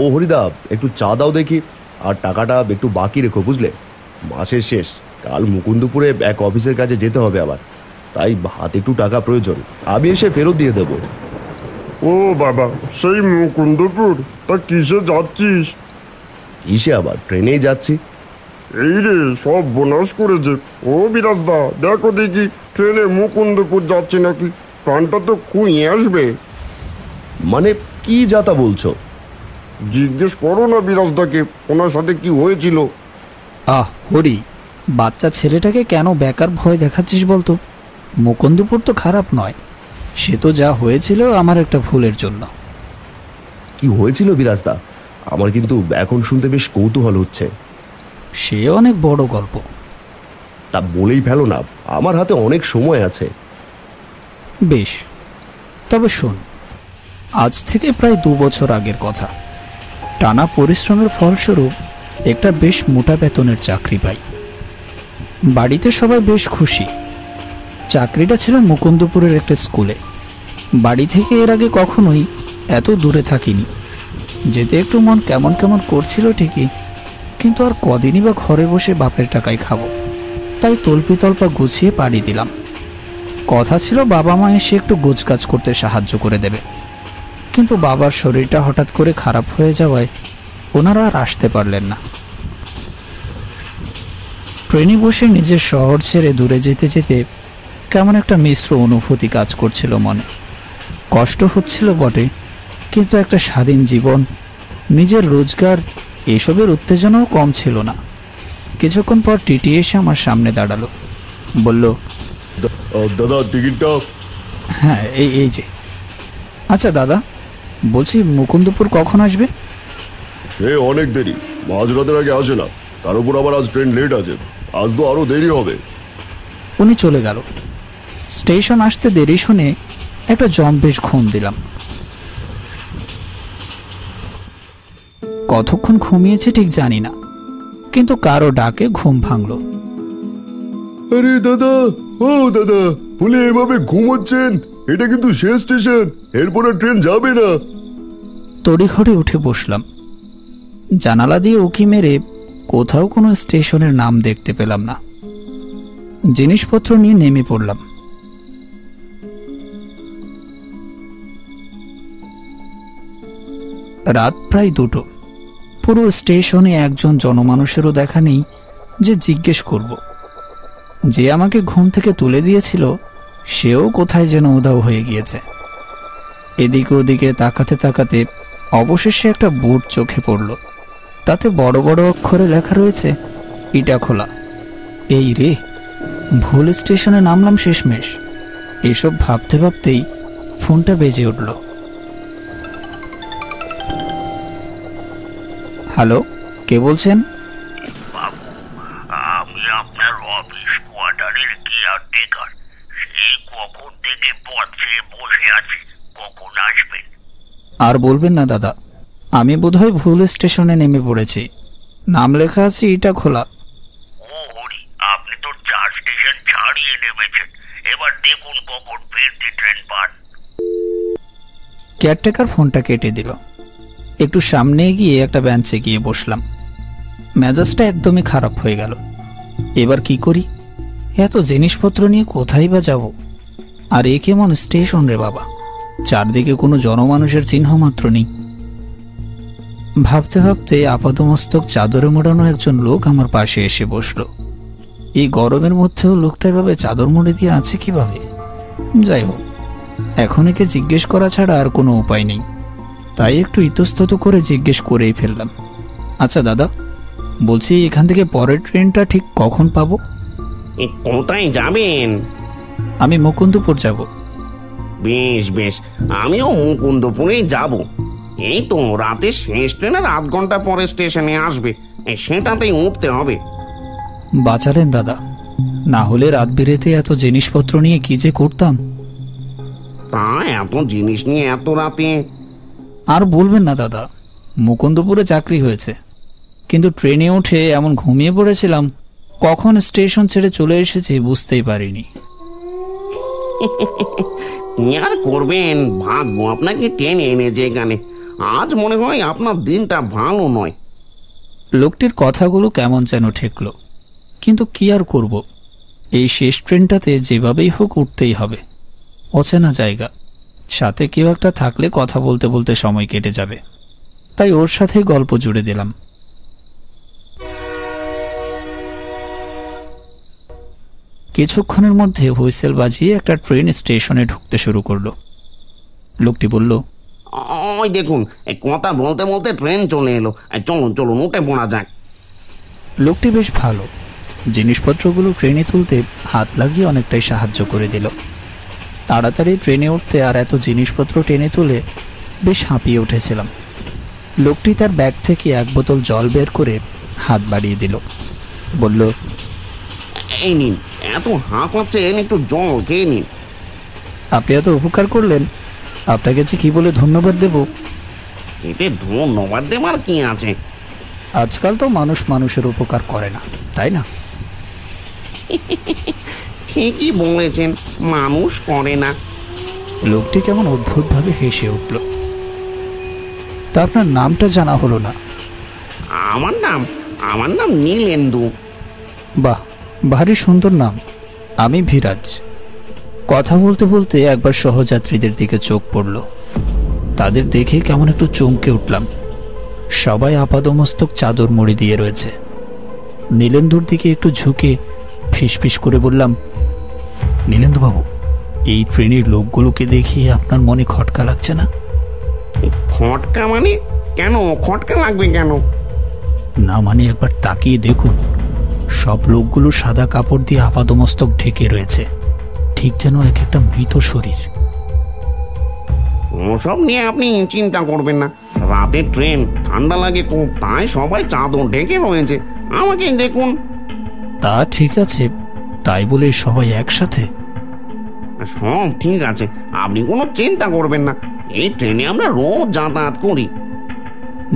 ও হরিদা, একটু চা দাও দেখি, আর টাকাটা একটু বাকি রেখো বুঝলে, মাসের শেষ, কাল মুকুন্দপুরে এক অফিসের কাজে যেতে হবে আবার, তাই হাতে একটু টাকা প্রয়োজন, আমি এসে ফেরত দিয়ে দেবো। ও বাবা, সেই মুকুন্দপুর? তা কিসে যাচ্ছিস? কিসে আবার, ট্রেনেই যাচ্ছি। এই রে, সব বোনাস করেছে। ও বিরাজদা, দেখো দেখি ট্রেনে মুকুন্দপুর যাচ্ছে নাকি, প্রাণটা তো খুঁয়ে আসবে। মানে কি যাতা বলছো? জিজ্ঞেস করো না বিরাজদাকে, ওনার সাথে কি হয়েছিল। হরি, বাচ্চা ছেলেটাকে কেন বেকার ভয় দেখাচ্ছিস বলতো? মুকুন্দপুর তো খারাপ নয়, সে তো যা হয়েছিল আমার একটা ভুলের জন্য। কি হয়েছিল বিরাজদা? আমার কিন্তু এখন শুনতে বেশ কৌতূহল হচ্ছে। সে অনেক বড় গল্প। তা বলেই ফেলো না, আমার হাতে অনেক সময় আছে। বেশ, তবে শোন, আজ থেকে প্রায় 2 বছর আগের কথা। টানা পরিশ্রমের ফলস্বরূপ একটা বেশ মোটা বেতনের চাকরি পাই। বাড়িতে সবাই বেশ খুশি। চাকরিটা ছিল মুকুন্দপুরের একটা স্কুলে। বাড়ি থেকে এর আগে কখনোই এত দূরে থাকিনি। যেতে একটু মন কেমন কেমন করছিল ঠিকই, কিন্তু আর কদিনই বা ঘরে বসে বাপের টাকায় খাবো, তাই তল্পিতল্পা গুছিয়ে পাড়ি দিলাম। কথা ছিল বাবা মা এসে একটু গোছগাছ করতে সাহায্য করে দেবে, কিন্তু বাবার শরীরটা হঠাৎ করে খারাপ হয়ে যাওয়ায় ওনারা আর আসতে পারলেন না। ট্রেনে বসে নিজের শহর ছেড়ে দূরে যেতে যেতে কেমন একটা মিশ্র অনুভূতি কাজ করছিল মনে। কষ্ট হচ্ছিল বটে, কিন্তু একটা স্বাধীন জীবন, নিজের রোজগার, এসবের উত্তেজনাও কম ছিল না। কিছুক্ষণ পর টিটি এসে আমার সামনে দাঁড়ালো, বলল, দাদা টিকিটটা। হ্যাঁ, এই যে। আচ্ছা দাদা, বলছি মুকুন্দপুর কখন আসবে? সে অনেক দেরি, মাঝরাতের আগে আসে না, তার উপর আবার আজ ট্রেন লেট আছে, আজ তো আরো দেরি হবে। উনি চলে গেল। স্টেশন আসতে দেরি শুনে একটা জম্পেশ ঘুম দিলাম। কতক্ষণ ঘুমিয়েছে ঠিক জানি না, কিন্তু কারো ডাকে ঘুম ভাঙল। আরে দাদা, ও দাদা, বলে এভাবে ঘুমোচ্ছেন? এটা কিন্তু শেষ স্টেশন, এরপরে ট্রেন যাবে না। তড়িঘড়ি উঠে বসলাম। জানালা দিয়ে উঁকি মেরে কোথাও কোনো স্টেশনের নাম দেখতে পেলাম না। জিনিসপত্র নিয়ে নেমে পড়লাম। রাত প্রায় 2টো। পুরো স্টেশনে একজন জনমানুষেরও দেখা নেই যে জিজ্ঞেস করব। যে আমাকে ঘুম থেকে তুলে দিয়েছিল সেও কোথায় যেন উধাও হয়ে গিয়েছে। এদিকে ওদিকে তাকাতে তাকাতে অবশেষে একটা বোর্ড চোখে পড়ল। তাতে বড় বড় অক্ষরে লেখা রয়েছে ইটাখোলা। এই রে, ভুল স্টেশনে নামলাম শেষমেশ। এসব ভাবতে ভাবতেই ফোনটা বেজে উঠল। হ্যালো, কে বলছেন? বাবু, আমি আপনার অফিস কোয়ার্টারের কেয়ারটেকার। সেই কখন থেকে পথ চেয়ে বসে আছি, কখন আসবেন? আর বলবেন না দাদা, আমি বোধহয় ভুল স্টেশনে নেমে পড়েছি। নাম লেখা আছে ইটাখোলা। ও হরি, আপনি তো 4 স্টেশন ছাড়িয়ে নেমেছেন। এবার দেখুন কখন ফিরতি ট্রেন পান। কেয়ারটেকার ফোনটা কেটে দিল। একটু সামনে গিয়ে একটা বেঞ্চে গিয়ে বসলাম। মেজাজটা একদমই খারাপ হয়ে গেল। এবার কি করি? এত জিনিসপত্র নিয়ে কোথায় বা যাব? আর এ কেমন স্টেশন রে বাবা, চারদিকে কোনো জনমানুষের চিহ্ন মাত্র নেই। ভাবতে ভাবতে আপাতমস্তক চাদরে মোড়ানো একজন লোক আমার পাশে এসে বসলো। এই গরমের মধ্যেও লোকটা এভাবে চাদর মুড়ে দিয়ে আছে কিভাবে? যাই হোক, এখন একে জিজ্ঞেস করা ছাড়া আর কোনো উপায় নেই, তাই একটু ইতস্তত করে জিজ্ঞেস করেই ফেললাম। আচ্ছা দাদা, বলছি এখান থেকে পরের ট্রেনটা ঠিক কখন পাবো? কোথায় যাবেন? আমি মুকুন্দপুর যাব। বেশ বেশ, আমিও মুকুন্দপুরেই যাব। এই তো রাতে শেষ ট্রেনের 8 ঘন্টা পরে স্টেশনে আসবে, সেটাতেই উঠতে হবে। বাঁচালেন দাদা, না হলে রাত বিরেতে এত জিনিসপত্র নিয়ে কি যে করতাম। তা এত জিনিস নিয়ে এত রাতে? আর বলবেন না দাদা, মুকুন্দপুরে চাকরি হয়েছে, কিন্তু ট্রেনে উঠে এমন ঘুমিয়ে পড়েছিলাম, কখন স্টেশন ছেড়ে চলে এসেছি বুঝতেই পারিনি। কি আর করবেন, ভাগ্য আপনাকে টেনে এনেছে এখানে। আজ মনে হয় আপনার দিনটা ভালো নয়। লোকটির কথাগুলো কেমন যেন ঠেকলো, কিন্তু কি আর করব, এই শেষ ট্রেনটাতে যেভাবেই হোক উঠতেই হবে। অচেনা জায়গা, সাথে কেউ একটা থাকলে কথা বলতে বলতে সময় কেটে যাবে, তাই ওর সাথেই গল্প জুড়ে দিলাম। কিছুক্ষণের মধ্যে হুইসেল বাজিয়ে একটা ট্রেন স্টেশনে ঢুকতে শুরু করলো। লোকটি বলল, ওই দেখুন, এই কথা বলতে বলতে ট্রেন চলে এলো। চলুন চলুন, উঠে পড়া যাক। লোকটি বেশ ভালো, জিনিসপত্রগুলো ট্রেনে তুলতে হাত লাগিয়ে অনেকটাই সাহায্য করে দিল। তাড়াতাড়ি ট্রেনে উঠতে আর এত জিনিসপত্র টেনে তুলে বেশ হাঁপিয়ে উঠেছিলাম। লোকটি তার ব্যাগ থেকে এক বোতল জল বের করে হাত বাড়িয়ে দিল, বলল, এই নিন, এত হাঁপাচ্ছেন, একটু জল খেয়ে নিন। আপনি এত উপকার করলেন, আপনাকে যে কি বলে ধন্যবাদ দেব। এতে ধন্যবাদ দেবার কি আছে? আজকাল তো মানুষ মানুষের উপকার করে না, তাই না? ঠিকই বলেছেন, মানুষ করে না। লোকটি কেমন অদ্ভুতভাবে হেসে উঠল। তা আপনার নামটা জানা হলো না। আমার নাম নীলেন্দু। বাহ, ভারী সুন্দর নাম। আমি ভিরাজ। কথা বলতে বলতে একবার সহযাত্রীদের দিকে চোখ পড়ল। তাদের দেখে কেমন একটু চমকে উঠলাম। সবাই আপাদমস্তক চাদর মুড়ি দিয়ে রয়েছে। নীলেন্দুর দিকে একটু ঝুঁকে ফিসফিস করে বললাম, নীলেন্দুবাবু, এই ট্রেনের লোকগুলোকে দেখিয়ে আপনার মনে খটকা লাগছে না? খটকা মানে? কেন খটকা লাগবে কেন? না মানে একবার তাকিয়ে দেখুন, সব লোকগুলো সাদা কাপড় দিয়ে আপাদমস্তক ঢেকে রয়েছে, ঠিক যেন এক একটা মৃত শরীর। ওসব নিয়ে আপনি চিন্তা করবেন না। রাতের ট্রেন, ঠান্ডা লাগে খুব, তাই সবাই চাদর ঢেকে রয়েছে। আমাকে দেখুন। তা ঠিক আছে, তাই বলে সবাই একসাথে? সব ঠিক আছে, আপনি কোনো চিন্তা করবেন না। এই ট্রেনে আমরা রোজ যাতায়াত করি।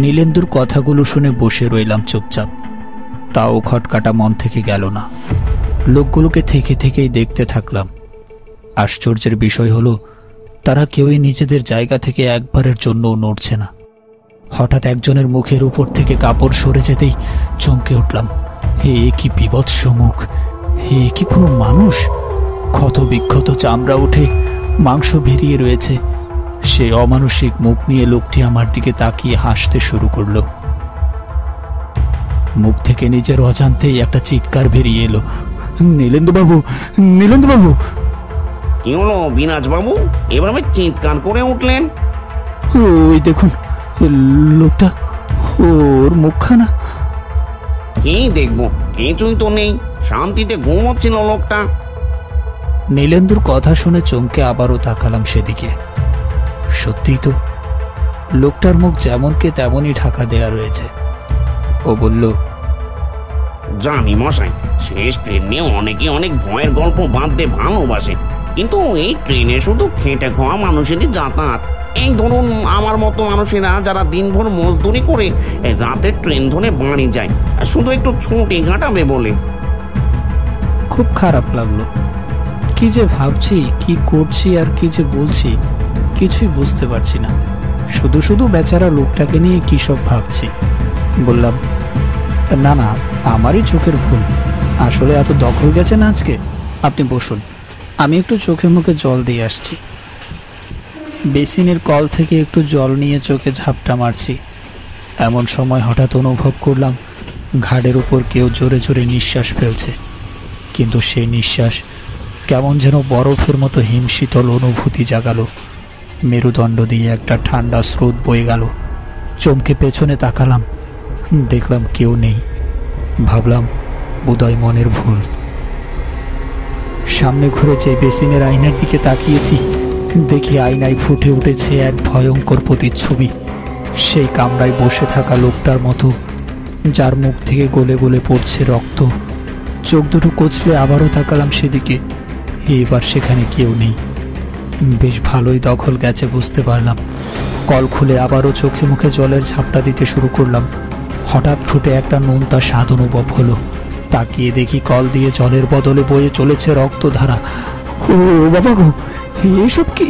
নীলেন্দুর কথাগুলো শুনে বসে রইলাম চুপচাপ। তাও খটকাটা মন থেকে গেল না। লোকগুলোকে থেকে থেকেই দেখতে থাকলাম। আশ্চর্যের বিষয় হলো, তারা কেউই নিজেদের জায়গা থেকে একবারের জন্যও নড়ছে না। হঠাৎ একজনের মুখের উপর থেকে কাপড় সরে যেতেই চমকে উঠলাম। হে কি বিভৎস মুখ! হে কি কোনো মানুষ? ক্ষত বিক্ষত চামড়া উঠে মাংস বেরিয়ে রয়েছে। সে অমানসিক মুখ নিয়ে লোকটি আমার দিকে তাকিয়ে হাসতে শুরু করলো। মুখ থেকে নিজের অজান্তেই একটা চিৎকার বেরিয়ে এলো, নীলেন্দুবাবু, নীলেন্দুবাবু! কি হলো বিরাজ বাবু, এভাবে চিৎকার করে উঠলেন? ওই দেখুন লোকটা, ওর মুখখানা। কি দেখবো? কিছুই তো নেই, শান্তিতে ঘুমোচ্ছিল লোকটা। নীলেন্দুর কথা শুনে চমকে আবারও তাকালাম সেদিকে। সত্যিই তো, লোকটার মুখ যেমনকে তেমনই ঢাকা দেয়া রয়েছে। ও বলল, জানি মশাই, শেষ ট্রেন নিয়ে অনেকে অনেক ভয়ের গল্প বাঁধতে ভালোবাসে, কিন্তু এই ট্রেনে শুধু খেটে খাওয়া মানুষেরই যাতায়াত। এই ধরুন আমার মতো মানুষেরা যারা দিনভর মজদুরি করে রাতের ট্রেন ধরে বাড়ি যায়, শুধু একটু ছুটি কাটাবে বলে। খুব খারাপ লাগলো। কি যে ভাবছি, কি করছি আর কি যে বলছি কিছুই বুঝতে পারছি না। শুধু শুধু বেচারা লোকটাকে নিয়ে কি সব ভাবছি। বললাম, না না, আমারই চোখের ভুল। আসলে এত দখল গেছে না আজকে। আপনি বসুন, আমি একটু চোখে মুখে জল দিয়ে আসছি। বেসিনের কল থেকে একটু জল নিয়ে চোখে ঝাপটা মারছি। এমন সময় হঠাৎ অনুভব করলাম ঘাড়ের উপর কেউ জোরে জোরে নিঃশ্বাস ফেলছে, কিন্তু সেই নিঃশ্বাস কেমন যেন বরফের মতো হিমশীতল অনুভূতি জাগালো। মেরুদণ্ড দিয়ে একটা ঠান্ডা স্রোত বয়ে গেল। চমকে পেছনে তাকালাম, দেখলাম কেউ নেই। ভাবলাম বোধহয় মনের ভুল। সামনে ঘুরে যে বেসিনের আয়নার দিকে তাকিয়েছি, দেখি আয়নায় ফুটে উঠেছে এক ভয়ঙ্কর প্রতিচ্ছবি। সেই কামরায় বসে থাকা লোকটার মতো, যার মুখ থেকে গলে গলে পড়ছে রক্ত। চোখ দুটো কচলে আবারও তাকালাম সেদিকে। এবার সেখানে কেউ নেই। বেশ ভালোই দখল গেছে বুঝতে পারলাম। কল খুলে আবারও চোখে মুখে জলের ঝাপটা দিতে শুরু করলাম। হঠাৎ ঠোঁটে একটা নোনতা স্বাদ অনুভব হলো। তাকিয়ে দেখি কল দিয়ে জলের বদলে বয়ে চলেছে রক্তধারা। ও বাবা গো, এসব কি?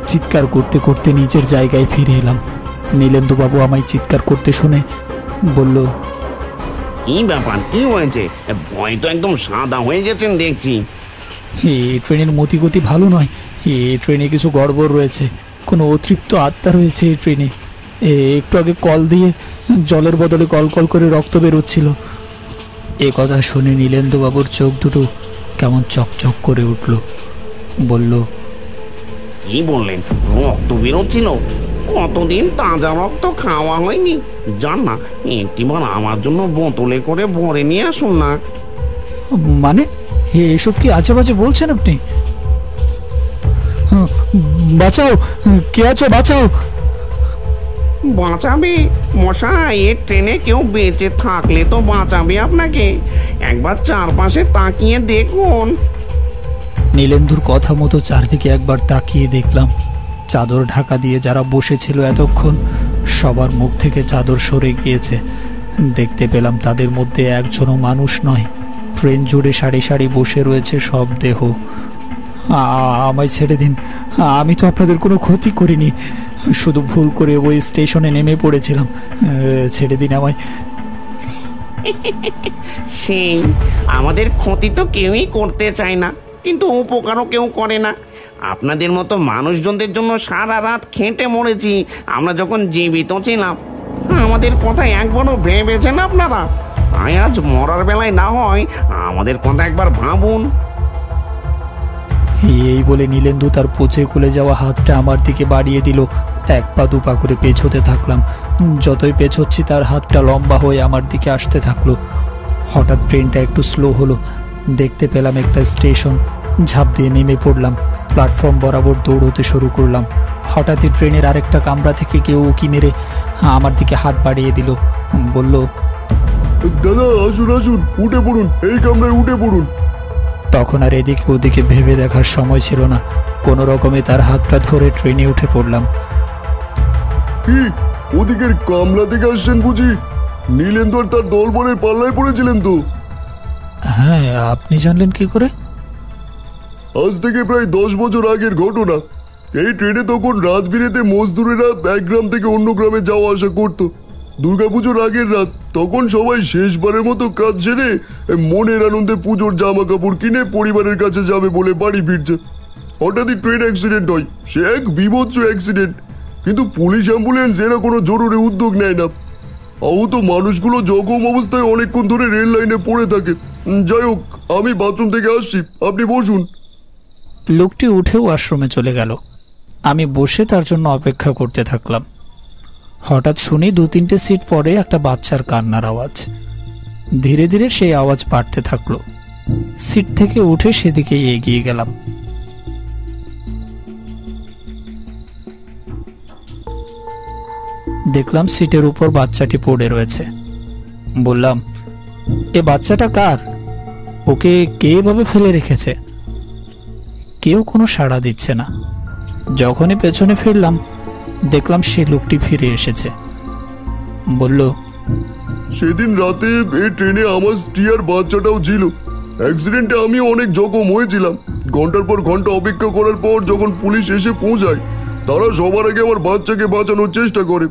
চিৎকার করতে করতে নিজের জায়গায় ফিরে এলাম। নীলেন্দুবাবু আমায় চিৎকার করতে শুনে বলল, কি ব্যাপার, কি হয়েছে? ভয় তো একদম সাদা হয়ে গেছেন দেখছি। এই ট্রেনের মতিগতি ভালো নয়, এই ট্রেনে কিছু গড়বড় রয়েছে, কোনো অতৃপ্ত আত্মা রয়েছে এই ট্রেনে। একটু আগে কল দিয়ে জলের বদলে কল কল করে রক্ত বেরোচ্ছিল। এ কথা শুনে নীলেন্দুবাবুর চোখ দুটো কেমন চকচক করে উঠল। বলল, কি বললেন? রক্ত বেরোচ্ছিল? কতদিন তাজা রক্ত খাওয়া হয়নি। জান না, একটিবার আমার জন্য বোতলে করে ভরে নিয়ে আসুন না। মানে এসব কি আজে বাজে বলছেন আপনি? বাঁচাও, কে আছো, বাঁচাও। বাঁচাবে মশাই? এ ট্রেনে কেউ বেঁচে থাকলে তো বাঁচাবে আপনাকে। একবার চারপাশে তাকিয়ে দেখুন। নীলেন্দুর কথা মতো চারদিকে একবার তাকিয়ে দেখলাম। চাদর ঢাকা দিয়ে যারা বসেছিল এতক্ষণ, সবার মুখ থেকে চাদর সরে গিয়েছে। দেখতে পেলাম তাদের মধ্যে একজনও মানুষ নয়। ট্রেন জুড়ে সারি সারি বসে রয়েছে সব দেহ। আমায় ছেড়ে দিন, আমি তো আপনাদের কোনো ক্ষতি করিনি, শুধু ভুল করে ওই স্টেশনে নেমে পড়েছিলাম, ছেড়ে দিন আমায়। সেই আমাদের ক্ষতি তো কেউই করতে চায় না, কিন্তু উপকারও কেউ করে না। আপনাদের মতো মানুষজনদের জন্য সারা রাত খেটে মরেছি আমরা যখন জীবিত ছিলাম। আমাদের কথা একবারও ভেবেছেন আপনারা? আজ মরার বেলায় না হয় আমাদের কথা একবার ভাবুন। এই বলে নীলেন্দু তার পচে খুলে যাওয়া হাতটা আমার দিকে বাড়িয়ে দিল। এক পা দুপা করে পেছোতে থাকলাম। যতই পেছোচ্ছি তার হাতটা লম্বা হয়ে আমার দিকে আসতে থাকলো। হঠাৎ ট্রেনটা একটু স্লো হলো। দেখতে পেলাম একটা স্টেশন। ঝাঁপ দিয়ে নেমে পড়লাম। প্ল্যাটফর্ম বরাবর দৌড়তে শুরু করলাম। হঠাৎই ট্রেনের আরেকটা কামরা থেকে কেউ উকি মেরে আমার দিকে হাত বাড়িয়ে দিল। বলল, দাদা আসুন আসুন, উঠে পড়ুন, এই কামরায় উঠে পড়ুন। তখন আর এদিকে ওদিকে ভেবে দেখার সময় ছিল না। কোনো রকমে তার হাতটা ধরে ট্রেনে উঠে পড়লাম। কি ওদিকের কামলা থেকে আসছেন বুঝি? নীলেন্দু আর তার দলবলের পাল্লায় পড়েছিলেন তো? হ্যাঁ, আপনি জানলেন কি করে? আজ থেকে প্রায় 10 বছর আগের ঘটনা। এই ট্রেনে তখন রাত বিরেতে মজদুরেরা এক গ্রাম থেকে অন্য গ্রামে যাওয়া আসা করত। দুর্গাপুজোর আগের রাত, তখন সবাই শেষবারের মতো কাজ সেরে মনের আনন্দে পুজোর জামা কাপড় কিনে পরিবারের কাছে যাবে বলে বাড়ি ফিরছে। হঠাৎই ট্রেন অ্যাক্সিডেন্ট হয়। সে এক বীভৎস অ্যাক্সিডেন্ট, কিন্তু পুলিশ অ্যাম্বুলেন্স এরা কোনো জরুরি উদ্যোগ নেয় না। আহত মানুষগুলো জখম অবস্থায় অনেকক্ষণ ধরে রেল লাইনে পড়ে থাকে। যাই হোক, আমি বাথরুম থেকে আসছি, আপনি বসুন। লোকটি উঠে ওয়াশরুমে চলে গেল। আমি বসে তার জন্য অপেক্ষা করতে থাকলাম। হঠাৎ শুনি 2-3টে সিট পরে একটা বাচ্চার কান্নার আওয়াজ। ধীরে ধীরে সেই আওয়াজ বাড়তে থাকলো। সিট থেকে উঠে সেদিকে এগিয়ে গেলাম। দেখলাম সিটের উপর বাচ্চাটি পড়ে রয়েছে। বললাম, এ বাচ্চাটা কার? ওকে কে এভাবে ফেলে রেখেছে? কেউ কোনো সাড়া দিচ্ছে না। যখনই পেছনে ফিরলাম, দেখলাম সে লোকটি ফিরে এসেছে। বলল, সেদিন রাতে এই ট্রেনে আমার স্ত্রী আর বাচ্চাটাও ছিল। অ্যাক্সিডেন্টে আমি অনেক জখম হয়েছিলাম। ঘন্টার পর ঘন্টা অপেক্ষা করার পর যখন পুলিশ এসে পৌঁছায়, তারা সবার আগে আমার বাচ্চাকে বাঁচানোর চেষ্টা করে।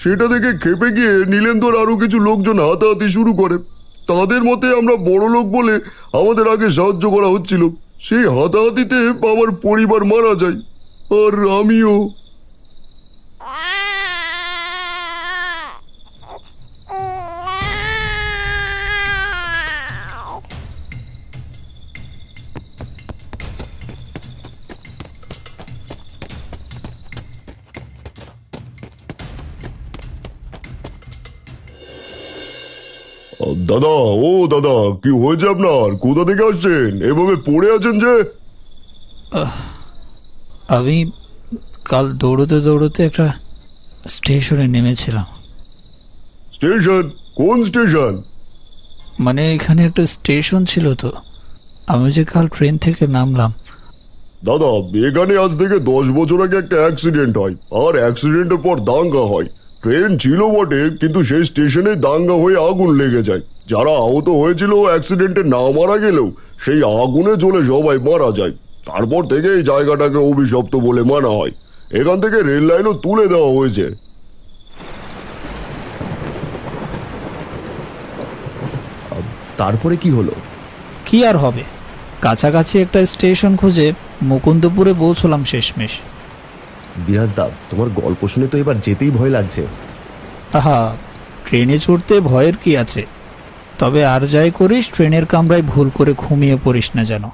সেটা দেখে খেপে গিয়ে নীলেন্দর আরও কিছু লোকজন হাতাহাতি শুরু করে। তাদের মতে আমরা বড় লোক বলে আমাদের আগে সাহায্য করা হচ্ছিল। সেই হাতাহাতিতে আমার পরিবার মারা যায়, আর আমিও। দাদা, ও দাদা, কি হয়েছে আপনার? কোথা থেকে আসছেন? এভাবে পড়ে আছেন যে? আমি কাল দৌড়তে দৌড়তে একটা স্টেশনে নেমেছিলাম। স্টেশন? কোন স্টেশন? মানে এখানে একটা স্টেশন ছিল তো, আমি যে কাল ট্রেন থেকে নামলাম। দাদা, এখানে আজ থেকে 10 বছর আগে একটা অ্যাক্সিডেন্ট হয়, আর অ্যাক্সিডেন্টের পর দাঙ্গা হয়। ট্রেন ছিল বটে, কিন্তু সেই স্টেশনে দাঙ্গা হয়ে আগুন লেগে যায়। যারা আহত হয়েছিল অ্যাক্সিডেন্টে না মারা গেলেও সেই আগুনে জ্বলে সবাই মারা যায়। তারপর থেকে এই জায়গাটাকে অভিশপ্ত বলে মানা হয়। এখান থেকে রেল লাইনও তুলে দেওয়া হয়েছে। তারপরে কি হলো? কি আর হবে, কাছাকাছি একটা স্টেশন খুঁজে মুকুন্দপুরে পৌঁছলাম শেষমেশ। বিরাজদা, তোমার গল্প শুনে তো এবার যেতেই ভয় লাগছে। আহা, ট্রেনে চড়তে ভয়ের কি আছে? তবে আর যাই করিস ট্রেনের কামরায় ভুল করে ঘুমিয়ে পড়িস না যেন।